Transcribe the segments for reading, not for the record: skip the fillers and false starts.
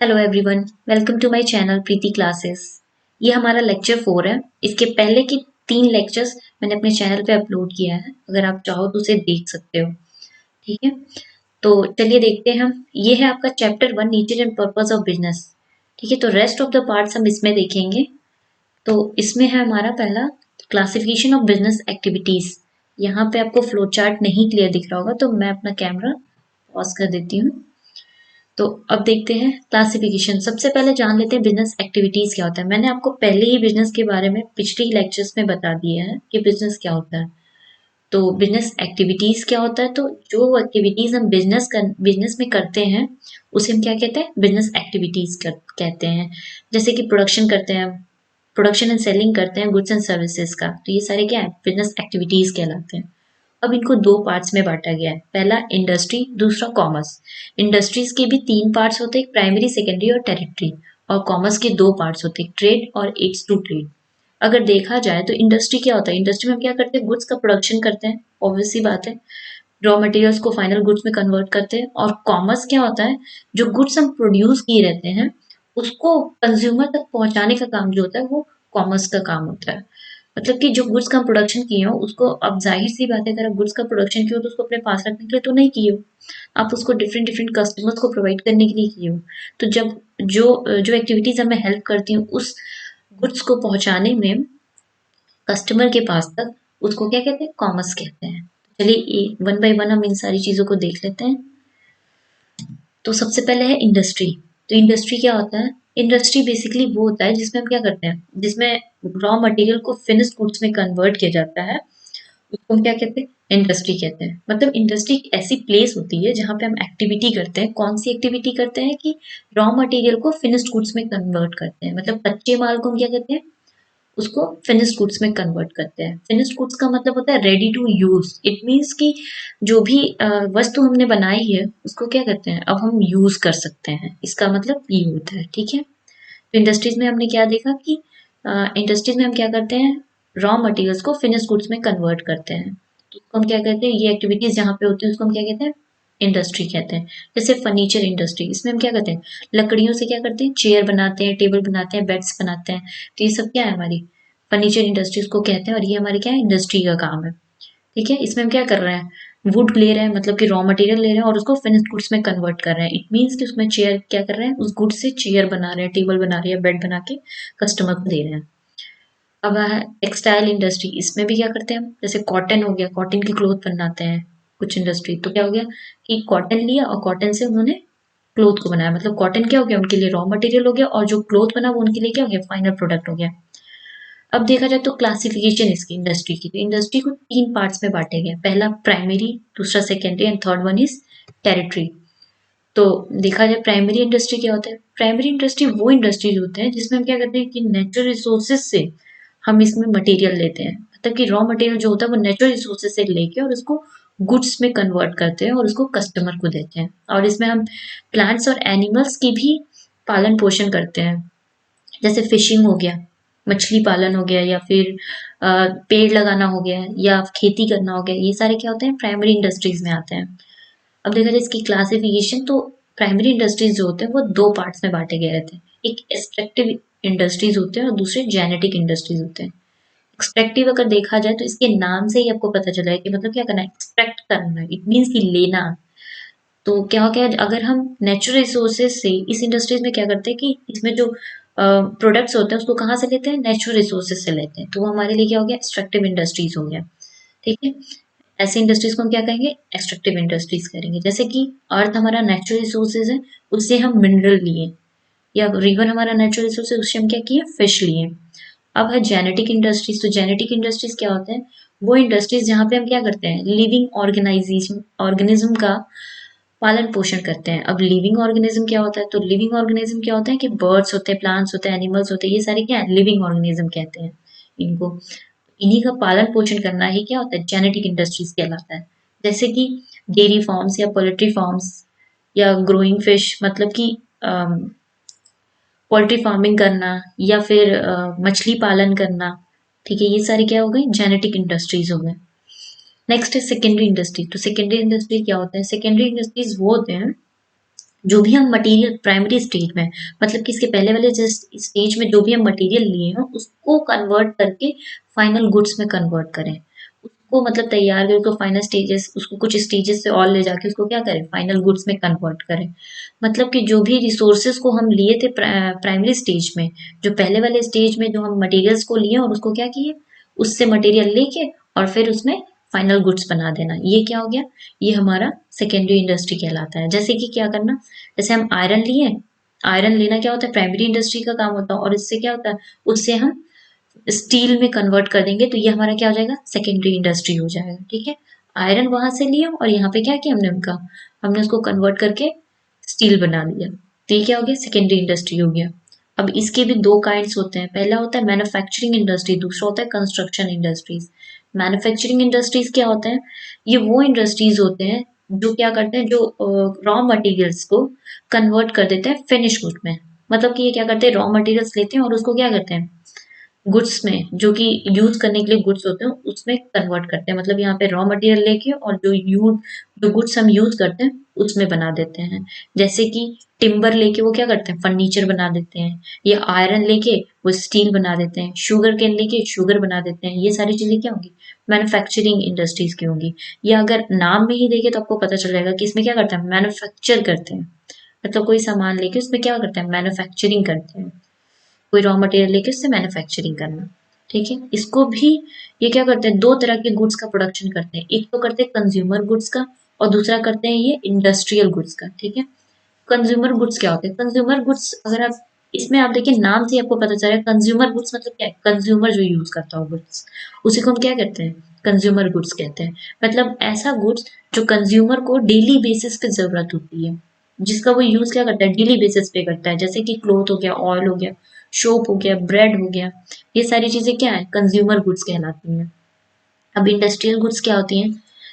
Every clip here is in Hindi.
Hello everyone, welcome to my channel Preeti classes. ये हमारा लेक्चर 4 है। इसके पहले की 3 लेक्चर्स मैंने अपने चैनल पे अपलोड किया है। अगर आप चाहो तो उसे देख सकते हो। ठीक है, तो चलिए देखते हैं हम। ये है आपका chapter 1, nature and purpose of business. ठीक है, तो रेस्ट ऑफ द पार्ट्स हम इसमें देखेंगे। तो इसमें है हमारा पहला क्लासिफिकेशन ऑफ बिजनेस एक्टिविटीज। यहाँ पे आपको फ्लो चार्ट नहीं क्लियर दिख रहा होगा, तो मैं अपना कैमरा पॉज कर देती हूँ। तो अब देखते हैं क्लासिफिकेशन। सबसे पहले जान लेते हैं बिजनेस एक्टिविटीज क्या होता है। मैंने आपको पहले ही बिजनेस के बारे में पिछले ही लेक्चर्स में बता दिया है कि बिजनेस क्या होता है। तो बिजनेस एक्टिविटीज क्या होता है, तो जो एक्टिविटीज हम बिजनेस में करते हैं उसे हम क्या कहते हैं, बिजनेस एक्टिविटीज कहते हैं। जैसे कि प्रोडक्शन करते हैं, प्रोडक्शन एंड सेलिंग करते हैं गुड्स एंड सर्विसेज का, तो ये सारे क्या है, बिजनेस एक्टिविटीज कहलाते हैं। अब इनको 2 पार्ट्स में बांटा गया है। पहला इंडस्ट्री, दूसरा कॉमर्स। इंडस्ट्रीज के भी 3 पार्ट्स होते हैं, प्राइमरी, सेकेंडरी और टेरिटरी। और कॉमर्स के 2 पार्ट्स होते हैं, ट्रेड और एड्स टू ट्रेड। अगर देखा जाए तो इंडस्ट्री क्या होता है, इंडस्ट्री में हम क्या करते हैं, गुड्स का प्रोडक्शन करते हैं, ऑब्वियस सी बात है। रॉ मटेरियल्स को फाइनल गुड्स में कन्वर्ट करते हैं। और कॉमर्स क्या होता है, जो गुड्स हम प्रोड्यूस किए रहते हैं उसको कंज्यूमर तक पहुंचाने का काम जो होता है वो कॉमर्स का काम होता है। मतलब कि जो गुड्स का हम प्रोडक्शन किए हो उसको, अब जाहिर सी बात है, अगर आप गुड्स का प्रोडक्शन किए हो तो उसको अपने पास रखने के लिए तो नहीं किए हो, आप उसको डिफरेंट डिफरेंट कस्टमर्स को प्रोवाइड करने के लिए किए हो। तो जब जो जो एक्टिविटीज हमें हेल्प करती हैं उस गुड्स को पहुंचाने में कस्टमर के पास तक, उसको क्या कहते हैं, कॉमर्स कहते हैं। चलिए वन बाय वन हम इन सारी चीजों को देख लेते हैं। तो सबसे पहले है इंडस्ट्री। तो इंडस्ट्री क्या होता है, इंडस्ट्री बेसिकली वो होता है जिसमें हम क्या करते हैं, जिसमें रॉ मटेरियल को फिनिश्ड गुड्स में कन्वर्ट किया जाता है, उसको हम क्या कहते हैं, इंडस्ट्री कहते हैं। मतलब इंडस्ट्री एक ऐसी प्लेस होती है जहाँ पे हम एक्टिविटी करते हैं। कौन सी एक्टिविटी करते हैं कि रॉ मटेरियल को फिनिश्ड गुड्स में कन्वर्ट करते हैं। मतलब कच्चे माल को हम क्या कहते हैं, उसको फिनिश्ड गुड्स में कन्वर्ट करते हैं। फिनिश्ड गुड्स का मतलब होता है ready to use. It means कि जो भी वस्तु हमने बनाई है उसको क्या करते हैं, अब हम यूज कर सकते हैं, इसका मतलब ये होता है। ठीक है, तो इंडस्ट्रीज में हमने क्या देखा कि इंडस्ट्रीज में हम क्या करते हैं, रॉ मटेरियल्स को फिनिश्ड गुड्स में कन्वर्ट करते हैं। तो उसको हम क्या कहते हैं, ये एक्टिविटीज जहाँ पे होती है उसको हम क्या कहते हैं, इंडस्ट्री कहते हैं। जैसे फर्नीचर इंडस्ट्री, इसमें हम क्या करते हैं, लकड़ियों से क्या करते हैं, चेयर बनाते हैं, टेबल बनाते हैं, बेड्स बनाते हैं। तो ये सब क्या है, हमारी फर्नीचर इंडस्ट्रीज को कहते हैं, और ये हमारे क्या है, इंडस्ट्री का काम है। ठीक है, इसमें हम क्या कर रहे हैं, वुड ले रहे हैं, मतलब कि रॉ मटेरियल ले रहे हैं और उसको फिनिश्ड गुड्स में कन्वर्ट कर रहे हैं। इट मीन्स कि उसमें चेयर क्या कर रहे हैं, उस गुड से चेयर बना रहे हैं, टेबल बना रहे हैं, बेड बना के कस्टमर को दे रहे हैं। अब है टेक्सटाइल इंडस्ट्री। इसमें भी क्या करते हैं हम, जैसे कॉटन हो गया, कॉटन की क्लोथ बनाते हैं कुछ इंडस्ट्री। तो क्या हो गया कि कॉटन लिया और कॉटन से उन्होंने क्लोथ को बनाया। मतलब कॉटन क्या हो गया, उनके लिए रॉ मटेरियल हो गया, और जो क्लोथ बना वो उनके लिए क्या हो गया, फाइनल प्रोडक्ट हो गया। अब देखा जाए तो क्लासिफिकेशन इसकी इंडस्ट्री की, तो इंडस्ट्री को 3 पार्ट्स में बांटे गए। पहला प्राइमरी, दूसरा secondary and third one is territory. तो देखा जाए प्राइमरी इंडस्ट्री क्या होता है, प्राइमरी इंडस्ट्री वो इंडस्ट्रीज होते हैं जिसमें हम क्या करते हैं कि नेचुरल रिसोर्सेज से हम इसमें मटेरियल लेते हैं। मतलब कि रॉ मटेरियल जो होता है वो नेचुरल रिसोर्सेज से लेके और उसको गुड्स में कन्वर्ट करते हैं और उसको कस्टमर को देते हैं। और इसमें हम प्लांट्स और एनिमल्स की भी पालन पोषण करते हैं। जैसे फिशिंग हो गया, मछली पालन हो गया, या फिर पेड़ लगाना हो गया, या खेती करना हो गया, ये सारे क्या होते हैं, प्राइमरी इंडस्ट्रीज में आते हैं। अब देखा जाए इसकी क्लासिफिकेशन, तो प्राइमरी इंडस्ट्रीज जो होते हैं वो 2 पार्ट्स में बांटे गए रहते हैं। एक एक्सट्रैक्टिव इंडस्ट्रीज होते हैं और दूसरे जेनेटिक इंडस्ट्रीज होते हैं। एक्सट्रैक्टिव अगर देखा जाए तो इसके नाम से ही आपको पता चला है कि मतलब क्या करना है, एक्सट्रैक्ट करना है, इट मीन्स कि लेना। तो क्या हो गया, अगर हम नेचुरल रिसोर्सेज से इस इंडस्ट्रीज में क्या करते हैं कि इसमें जो प्रोडक्ट्स होते हैं उसको कहाँ से लेते हैं, नेचुरल रिसोर्सेज से लेते हैं। तो वो हमारे लिए क्या हो गया, एक्सट्रैक्टिव इंडस्ट्रीज हो गया। ठीक है, ऐसे इंडस्ट्रीज को हम क्या कहेंगे, एक्सट्रैक्टिव इंडस्ट्रीज करेंगे। जैसे कि अर्थ हमारा नेचुरल रिसोर्सेज है, उससे हम मिनरल लिए, या रिवर हमारा नेचुरल रिसोर्स है, उससे हम क्या किए, फिश लिए। अब है जेनेटिक इंडस्ट्रीज। तो जेनेटिक इंडस्ट्रीज क्या होते हैं, वो इंडस्ट्रीज जहाँ पे हम क्या करते हैं, लिविंग ऑर्गेनाइजेशन ऑर्गेनिज्म का पालन पोषण करते हैं। अब लिविंग ऑर्गेनिज्म क्या होता है, तो लिविंग ऑर्गेनिज्म क्या होता है कि बर्ड्स होते हैं, प्लांट्स होते हैं, एनिमल्स होते हैं, ये सारे क्या है, लिविंग ऑर्गेनिज्म कहते हैं इनको। इन्हीं का पालन पोषण करना ही क्या होता है, जेनेटिक इंडस्ट्रीज कहलाता है। जैसे कि डेयरी फार्म्स या पोल्ट्री फार्म्स, या ग्रोइंग फिश, मतलब कि पोल्ट्री फार्मिंग करना, या फिर मछली पालन करना। ठीक है, ये सारी क्या हो गई, जेनेटिक इंडस्ट्रीज हो गए। नेक्स्ट है सेकेंडरी इंडस्ट्री। तो सेकेंडरी इंडस्ट्री क्या होता है, सेकेंडरी इंडस्ट्रीज वो होते हैं जो भी हम मटेरियल प्राइमरी स्टेज में, मतलब कि इसके पहले वाले स्टेज में जो भी हम मटेरियल लिए हैं उसको कन्वर्ट करके फाइनल गुड्स में कन्वर्ट करें, उसको मतलब तैयार करके उसको फाइनल स्टेजेस, उसको कुछ स्टेजेस से और ले जाके उसको क्या करें, फाइनल गुड्स में कन्वर्ट करें। मतलब कि जो भी रिसोर्सेज को हम लिए थे प्राइमरी स्टेज में, जो पहले वाले स्टेज में जो हम मटेरियल्स को लिए और उसको क्या किए, उससे मटेरियल लेके और फिर उसमें फाइनल गुड्स बना देना, ये क्या हो गया, ये हमारा सेकेंडरी इंडस्ट्री कहलाता है। जैसे कि क्या करना, जैसे हम आयरन लिए, आयरन लेना क्या होता है, प्राइमरी इंडस्ट्री का काम होता है, और इससे क्या होता है, उससे हम स्टील में कन्वर्ट कर देंगे तो ये हमारा क्या हो जाएगा, सेकेंडरी इंडस्ट्री हो जाएगा। ठीक है, आयरन वहां से लिया और यहाँ पे क्या किया हमने उनका, हमने उसको कन्वर्ट करके स्टील बना लिया, तो ये क्या हो गया, सेकेंडरी इंडस्ट्री हो गया। अब इसके भी दो काइंड्स होते हैं, पहला होता है मैन्युफैक्चरिंग इंडस्ट्री, दूसरा होता है कंस्ट्रक्शन इंडस्ट्रीज। मैन्युफैक्चरिंग इंडस्ट्रीज क्या होते हैं, ये वो इंडस्ट्रीज होते हैं जो क्या करते हैं, जो रॉ मटेरियल्स को कन्वर्ट कर देते हैं फिनिश गुड में। मतलब कि ये क्या करते हैं, रॉ मटेरियल्स लेते हैं और उसको क्या करते हैं, गुड्स में, जो कि यूज करने के लिए गुड्स होते हैं उसमें कन्वर्ट करते हैं। मतलब यहाँ पे रॉ मटेरियल लेके और जो गुड्स हम यूज करते हैं उसमें बना देते हैं। जैसे कि टिम्बर लेके वो क्या करते हैं, फर्नीचर बना देते हैं, या आयरन लेके वो स्टील बना देते हैं, शुगर केन लेके शुगर बना देते हैं। ये सारी चीजें क्या होंगी, मैन्युफैक्चरिंग इंडस्ट्रीज की होंगी। या अगर नाम में ही देखे तो आपको पता चल जाएगा कि इसमें क्या करते हैं, मैन्युफैक्चर करते हैं। मतलब कोई सामान लेके उसमें क्या करते हैं, मैन्युफैक्चरिंग करते हैं, कोई रॉ मटेरियल लेके उससे मैन्युफैक्चरिंग करना। ठीक है, इसको भी ये क्या करते हैं, दो तरह के गुड्स का प्रोडक्शन करते हैं, एक तो करते हैं कंज्यूमर गुड्स का और दूसरा करते हैं ये इंडस्ट्रियल गुड्स का। ठीक है, कंज्यूमर गुड्स क्या होते हैं, कंज्यूमर गुड्स अगर आप इसमें आप देखिए नाम से ही आपको पता चल रहा है, कंज्यूमर गुड्स मतलब क्या है, कंज्यूमर जो यूज करता हो गुड्स, उसी को हम क्या कहते हैं, कंज्यूमर गुड्स कहते हैं। मतलब ऐसा गुड्स जो कंज्यूमर को डेली बेसिस पे जरूरत होती है, जिसका वो यूज क्या करता है, डेली बेसिस पे करता है। जैसे कि क्लोथ हो गया, ऑयल हो गया, सोप हो गया, ब्रेड हो गया, ये सारी चीजें क्या है, कंज्यूमर गुड्स कहलाती हैं। अब इंडस्ट्रियल गुड्स क्या होती हैं,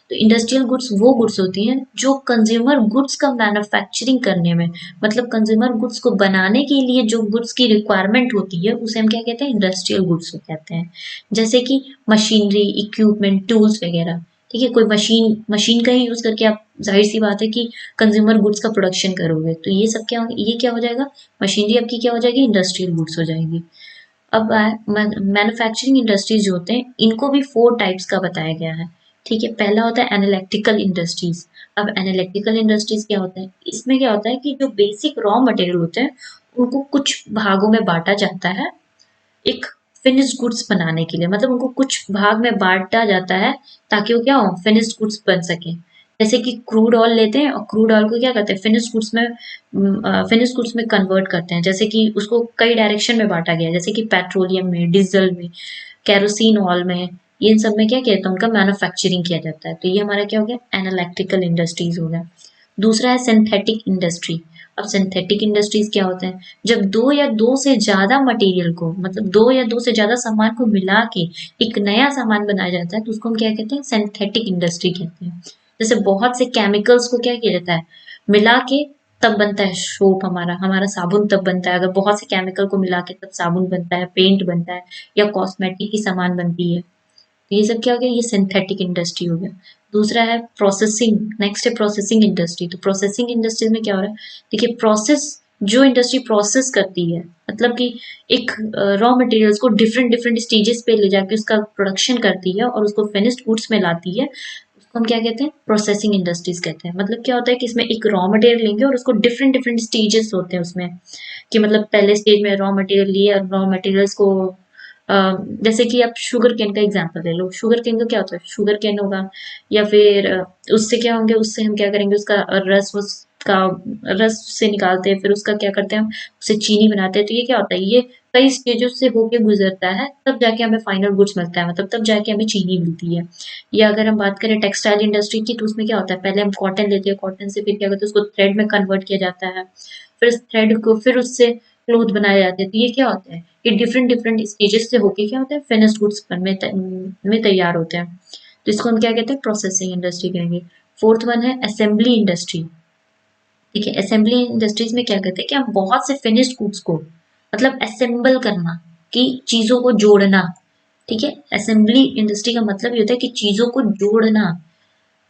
तो इंडस्ट्रियल गुड्स वो गुड्स होती हैं जो कंज्यूमर गुड्स का मैन्युफैक्चरिंग करने में, मतलब कंज्यूमर गुड्स को बनाने के लिए जो गुड्स की रिक्वायरमेंट होती है उसे हम क्या कहते हैं, इंडस्ट्रियल गुड्स कहते हैं। जैसे कि मशीनरी, इक्विपमेंट, टूल्स वगैरह। ठीक है, कोई मशीन मशीन का ही यूज करके आप, जाहिर सी बात है कि कंज्यूमर गुड्स का प्रोडक्शन करोगे, तो ये सब क्या, ये क्या हो जाएगा, मशीनरी आपकी क्या हो जाएगी, इंडस्ट्रियल गुड्स हो जाएगी। अब मैन्युफैक्चरिंग इंडस्ट्रीज जो होते हैं इनको भी 4 टाइप्स का बताया गया है। ठीक है, पहला होता है एनालिटिकल इंडस्ट्रीज। अब एनालिटिकल इंडस्ट्रीज क्या होता है, इसमें क्या होता है कि जो बेसिक रॉ मटेरियल होते हैं उनको कुछ भागों में बांटा जाता है एक फिनिश्ड गुड्स बनाने के लिए, मतलब उनको कुछ भाग में बांटा जाता है ताकि वो क्या हो, फिनिश्ड गुड्स बन सके। जैसे कि क्रूड ऑयल लेते हैं और क्रूड ऑयल को क्या करते हैं, फिनिश्ड गुड्स में कन्वर्ट करते हैं। जैसे कि उसको कई डायरेक्शन में बांटा गया है, जैसे कि पेट्रोलियम में, डीजल में, कैरोसिन ऑयल में, इन सब में क्या किया जाता है, उनका मैन्युफैक्चरिंग किया जाता है। तो ये हमारा क्या हो गया, एनालिटिकल इंडस्ट्रीज हो गया। दूसरा है सिंथेटिक इंडस्ट्री। अब सिंथेटिक इंडस्ट्रीज क्या होते हैं, जब दो या दो से ज्यादा मटेरियल को, मतलब दो या दो से ज्यादा सामान को मिला के एक नया सामान बनाया जाता है तो उसको हम क्या कहते हैं, सिंथेटिक इंडस्ट्री कहते हैं। जैसे बहुत से केमिकल्स को क्या किया जाता है, मिला के तब बनता है सोप, हमारा हमारा साबुन तब बनता है, अगर बहुत से केमिकल को मिला के तब साबुन बनता है, पेंट बनता है, या कॉस्मेटिक की सामान बनती है। तो ये सब क्या हो गया, ये सिंथेटिक इंडस्ट्री हो गया। दूसरा है प्रोसेसिंग, नेक्स्ट है प्रोसेसिंग इंडस्ट्री। तो प्रोसेसिंग इंडस्ट्री में क्या हो रहा है, देखिए प्रोसेस, जो इंडस्ट्री प्रोसेस करती है, मतलब कि एक रॉ मटेरियल्स को डिफरेंट डिफरेंट स्टेजेस पे ले जाके उसका प्रोडक्शन करती है और उसको फिनिश्ड गुड्स में लाती है, उसको हम क्या कहते हैं, प्रोसेसिंग इंडस्ट्रीज कहते हैं। मतलब क्या होता है कि इसमें एक रॉ मटेरियल लेंगे और उसको डिफरेंट डिफरेंट स्टेजेस होते हैं उसमें, कि मतलब पहले स्टेज में रॉ मटेरियल लिए और रॉ मटेरियल्स को जैसे कि आप शुगर केन का एग्जांपल ले लो, शुगर केन का क्या होता है, शुगर केन होगा, या फिर उससे क्या होंगे, उससे हम क्या करेंगे, उसका रस, उसका रस से निकालते हैं, फिर उसका क्या करते हैं, हम उससे चीनी बनाते हैं। तो ये क्या होता है, ये कई स्टेजों से होके गुजरता है, तब जाके हमें फाइनल गुड्स मिलता है, मतलब तब जाके हमें चीनी मिलती है। या अगर हम बात करें टेक्सटाइल इंडस्ट्री की, तो उसमें क्या होता है, पहले हम कॉटन लेते हैं, कॉटन से फिर क्या करते हैं, उसको थ्रेड में कन्वर्ट किया जाता है, फिर उस थ्रेड को फिर उससे क्लोथ बनाए जाते हैं। तो ये क्या होता है, ये डिफरेंट डिफरेंट स्टेजेस से होके क्या होता है, फिनिश्ड गुड्स में तैयार होते हैं। तो इसको हम क्या कहते हैं, प्रोसेसिंग इंडस्ट्री कहेंगे। फोर्थ वन है असेंबली इंडस्ट्री। ठीक है, असेंबली इंडस्ट्रीज में क्या कहते हैं कि हम बहुत से फिनिश्ड गुड्स को, मतलब असेंबल करना, कि चीजों को जोड़ना। ठीक है, असेंबली इंडस्ट्री का मतलब ये होता है कि चीजों को जोड़ना।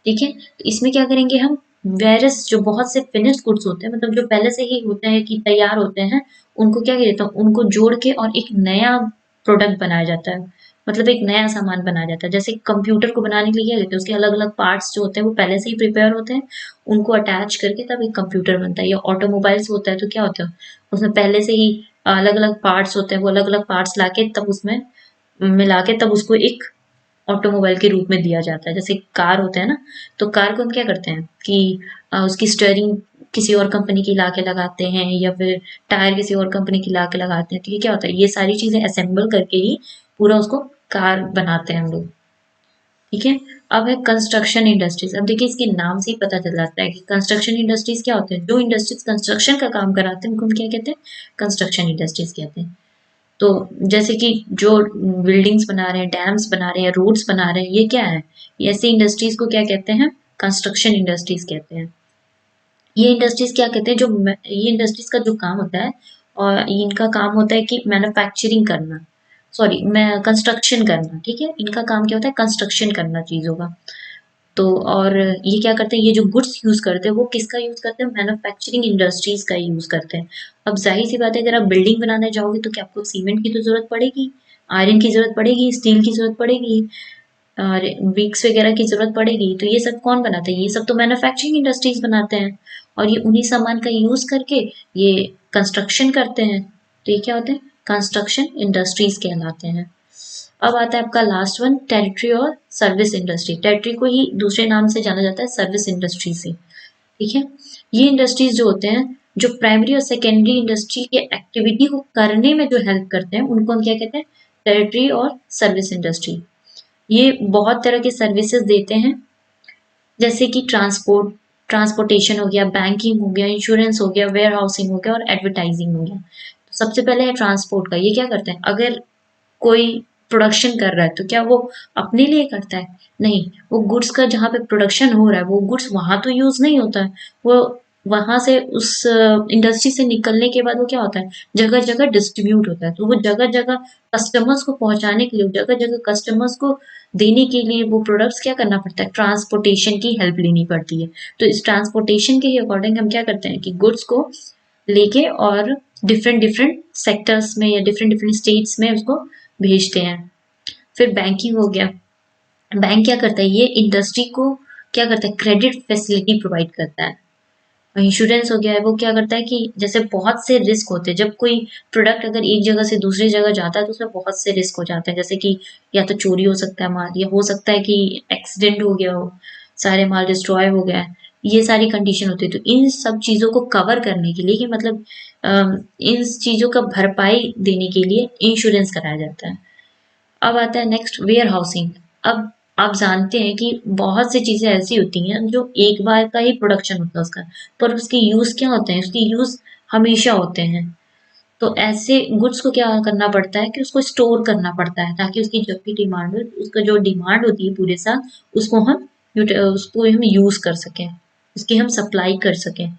ठीक है, तो इसमें क्या करेंगे हम, वेरस जो बहुत से फिनिश्ड गुड्स होते हैं, मतलब जो पहले से ही होते हैं कि तैयार होते हैं, उनको क्या किया जाता है, उनको जोड़ के और एक नया प्रोडक्ट बनाया जाता है, मतलब एक नया सामान बनाया जाता है। जैसे कंप्यूटर को बनाने के लिए क्या कहते हैं, उसके अलग अलग पार्ट्स जो होते हैं वो पहले से ही प्रिपेयर होते हैं, उनको अटैच करके तब एक कंप्यूटर बनता है। या ऑटोमोबाइल्स होता है तो क्या होता है, उसमें पहले से ही अलग अलग पार्ट्स होते हैं, वो अलग अलग पार्ट्स लाके तब उसमें मिला के तब उसको एक ऑटोमोबाइल के रूप में दिया जाता है। जैसे कार होता है ना, तो कार को हम क्या करते हैं कि उसकी स्टीयरिंग किसी और कंपनी की ला के लगाते हैं, या फिर टायर किसी और कंपनी की ला के लगाते हैं। तो ये क्या होता है, ये सारी चीजें असेंबल करके ही पूरा उसको कार बनाते हैं हम लोग। ठीक है। अब है कंस्ट्रक्शन इंडस्ट्रीज। अब देखिए इसके नाम से ही पता चल जाता है कि कंस्ट्रक्शन इंडस्ट्रीज क्या होते हैं। जो इंडस्ट्रीज कंस्ट्रक्शन का काम कराते हैं उनको हम क्या कहते हैं, कंस्ट्रक्शन इंडस्ट्रीज कहते हैं। तो जैसे कि जो बिल्डिंग्स बना रहे हैं, डैम्स बना रहे हैं, रोड्स बना रहे हैं, ये क्या है, ये ऐसी इंडस्ट्रीज को क्या कहते हैं, कंस्ट्रक्शन इंडस्ट्रीज कहते हैं। ये इंडस्ट्रीज क्या कहते हैं, ये इंडस्ट्रीज का जो काम होता है, और इनका काम होता है कि मैन्युफैक्चरिंग करना, सॉरी मैं कंस्ट्रक्शन करना। ठीक है, इनका काम क्या होता है, कंस्ट्रक्शन करना चीजों का। तो और ये क्या करते हैं, ये जो गुड्स यूज करते हैं वो किसका यूज करते हैं, मैन्युफैक्चरिंग इंडस्ट्रीज का यूज करते हैं। अब जाहिर सी बात है, अगर आप बिल्डिंग बनाने जाओगे तो क्या आपको सीमेंट की तो जरूरत पड़ेगी, आयरन की जरूरत पड़ेगी, स्टील की जरूरत पड़ेगी, और ब्रिक्स वगैरह की जरूरत पड़ेगी। तो ये सब कौन बनाते हैं, ये सब तो मैन्युफैक्चरिंग इंडस्ट्रीज बनाते हैं, और ये उन्हीं सामान का यूज करके ये कंस्ट्रक्शन करते हैं। तो ये क्या होते हैं, कंस्ट्रक्शन इंडस्ट्रीज कहलाते हैं। अब आता है आपका लास्ट वन, टेरिटरी और सर्विस इंडस्ट्री। टेरिटरी को ही दूसरे नाम से जाना जाता है सर्विस इंडस्ट्री से। ठीक है, ये इंडस्ट्रीज जो होते हैं, जो प्राइमरी और सेकेंडरी इंडस्ट्री के एक्टिविटी को करने में जो हेल्प करते हैं, उनको हम क्या कहते हैं, टेरिटरी और सर्विस इंडस्ट्री। ये बहुत तरह के सर्विसेज देते हैं, जैसे कि ट्रांसपोर्टेशन हो गया, बैंकिंग हो गया, इंश्योरेंस हो गया, वेयर हाउसिंग हो गया, और एडवर्टाइजिंग हो गया। तो सबसे पहले है ट्रांसपोर्ट का। ये क्या करते हैं, अगर कोई प्रोडक्शन कर रहा है तो क्या वो अपने लिए करता है, नहीं, वो गुड्स का जहाँ पे प्रोडक्शन हो रहा है वो गुड्स वहां तो यूज नहीं होता है, वो वहां से उस इंडस्ट्री से निकलने के बाद वो क्या होता है, जगह जगह डिस्ट्रीब्यूट होता है। तो वो जगह जगह कस्टमर्स को पहुंचाने के लिए, जगह जगह कस्टमर्स को देने के लिए वो प्रोडक्ट्स क्या करना पड़ता है, ट्रांसपोर्टेशन की हेल्प लेनी पड़ती है। तो इस ट्रांसपोर्टेशन के अकॉर्डिंग हम क्या करते हैं कि गुड्स को लेके और डिफरेंट डिफरेंट सेक्टर्स में या डिफरेंट डिफरेंट स्टेट्स में उसको भेजते हैं। फिर बैंकिंग हो गया। बैंक क्या करता है, ये इंडस्ट्री को क्या करता है, क्रेडिट फैसिलिटी प्रोवाइड करता है। और इंश्योरेंस हो गया है, वो क्या करता है कि जैसे बहुत से रिस्क होते हैं, जब कोई प्रोडक्ट अगर एक जगह से दूसरी जगह जाता है तो उसमें बहुत से रिस्क हो जाते हैं, जैसे कि या तो चोरी हो सकता है माल, या हो सकता है कि एक्सीडेंट हो गया हो, सारे माल डिस्ट्रॉय हो गया है, ये सारी कंडीशन होती है। तो इन सब चीज़ों को कवर करने के लिए, कि मतलब इन चीज़ों का भरपाई देने के लिए इंश्योरेंस कराया जाता है। अब आता है नेक्स्ट, वेयर हाउसिंग। अब आप जानते हैं कि बहुत सी चीज़ें ऐसी होती हैं जो एक बार का ही प्रोडक्शन होता है उसका, पर उसके यूज़ क्या होते हैं, उसके यूज़ हमेशा होते हैं। तो ऐसे गुड्स को क्या करना पड़ता है कि उसको स्टोर करना पड़ता है, ताकि उसकी जब भी डिमांड हो, उसका जो डिमांड होती है पूरे साल, उसको हम यूज़ कर सकें, उसकी हम सप्लाई कर सकें।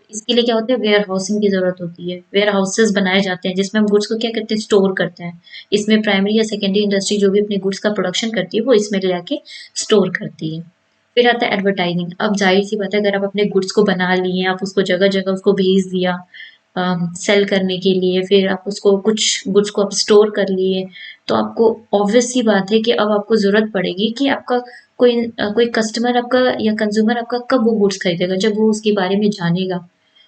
तो इसके लिए क्या होता है, वेयर हाउसिंग की ज़रूरत होती है। वेयर हाउसेस बनाए जाते हैं जिसमें हम गुड्स को क्या करते हैं, स्टोर करते हैं। इसमें प्राइमरी या सेकेंडरी इंडस्ट्री जो भी अपने गुड्स का प्रोडक्शन करती है वो इसमें ले जाके स्टोर करती है। फिर आता है एडवर्टाइजिंग। अब जाहिर सी बात है, अगर आप अपने गुड्स को बना लिए, आप उसको जगह जगह उसको भेज दिया सेल करने के लिए, फिर आप उसको कुछ गुड्स को आप स्टोर कर लिए, तो आपको ऑब्वियस सी बात है कि अब आपको ज़रूरत पड़ेगी कि आपका कोई कस्टमर आपका या कंज्यूमर आपका कब वो गुड्स खरीदेगा, जब वो उसके बारे में जानेगा।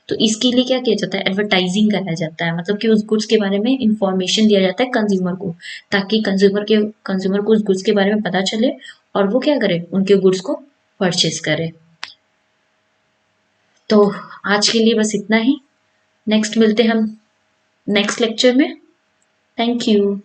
तो इसके लिए क्या किया जाता है, एडवर्टाइजिंग कराया जाता है, मतलब कि उस गुड्स के बारे में इंफॉर्मेशन दिया जाता है कंज्यूमर को, ताकि कंज्यूमर को उस गुड्स के बारे में पता चले और वो क्या करे, उनके गुड्स को परचेज करे। तो आज के लिए बस इतना ही। नेक्स्ट मिलते हैं हम नेक्स्ट लेक्चर में। Thank you.